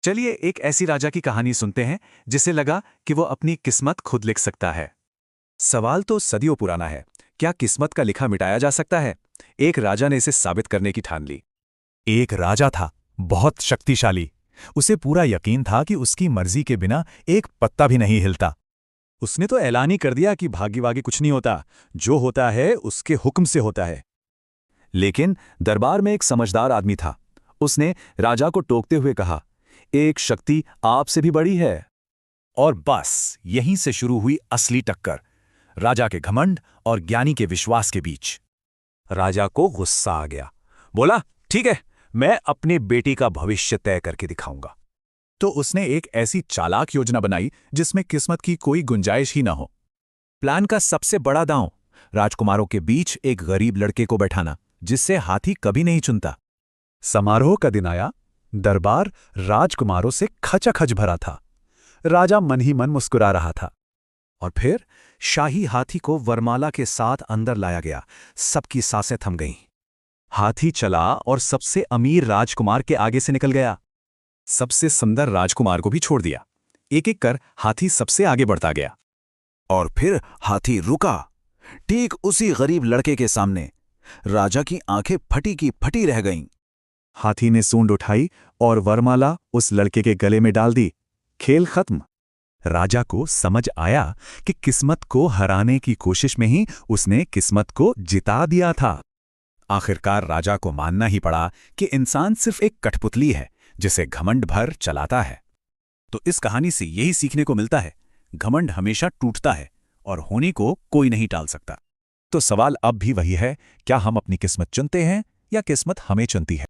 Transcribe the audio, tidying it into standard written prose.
चलिए एक ऐसी राजा की कहानी सुनते हैं जिसे लगा कि वो अपनी किस्मत खुद लिख सकता है। सवाल तो सदियों पुराना है। क्या किस्मत का लिखा मिटाया जा सकता है? एक राजा ने इसे साबित करने की ठान ली। एक राजा था, बहुत शक्तिशाली। उसे पूरा यकीन था कि उसकी मर्जी के बिना एक पत्ता भी नहीं हिलता। उसने तो ऐलान ही कर दिया कि भाग्य कुछ नहीं होता, जो होता है उसके हुक्म से होता है। लेकिन दरबार में एक समझदार आदमी था। उसने राजा को टोकते हुए कहा, एक शक्ति आपसे भी बड़ी है। और बस यहीं से शुरू हुई असली टक्कर, राजा के घमंड और ज्ञानी के विश्वास के बीच। राजा को गुस्सा आ गया। बोला, ठीक है, मैं अपनी बेटी का भविष्य तय करके दिखाऊंगा। तो उसने एक ऐसी चालाक योजना बनाई जिसमें किस्मत की कोई गुंजाइश ही ना हो। प्लान का सबसे बड़ा दांव, राजकुमारों के बीच एक गरीब लड़के को बैठाना, जिससे हाथी कभी नहीं चुनता। समारोह का दिन आया। दरबार राजकुमारों से खचाखच भरा था। राजा मन ही मन मुस्कुरा रहा था। और फिर शाही हाथी को वरमाला के साथ अंदर लाया गया। सबकी सांसें थम गईं। हाथी चला और सबसे अमीर राजकुमार के आगे से निकल गया। सबसे सुंदर राजकुमार को भी छोड़ दिया। एक एक कर हाथी सबसे आगे बढ़ता गया। और फिर हाथी रुका, ठीक उसी गरीब लड़के के सामने। राजा की आंखें फटी की फटी रह गईं। हाथी ने सूंड उठाई और वरमाला उस लड़के के गले में डाल दी। खेल खत्म। राजा को समझ आया कि किस्मत को हराने की कोशिश में ही उसने किस्मत को जिता दिया था। आखिरकार राजा को मानना ही पड़ा कि इंसान सिर्फ एक कठपुतली है जिसे घमंड भर चलाता है। तो इस कहानी से यही सीखने को मिलता है, घमंड हमेशा टूटता है और होने को कोई नहीं टाल सकता। तो सवाल अब भी वही है, क्या हम अपनी किस्मत चुनते हैं या किस्मत हमें चुनती है?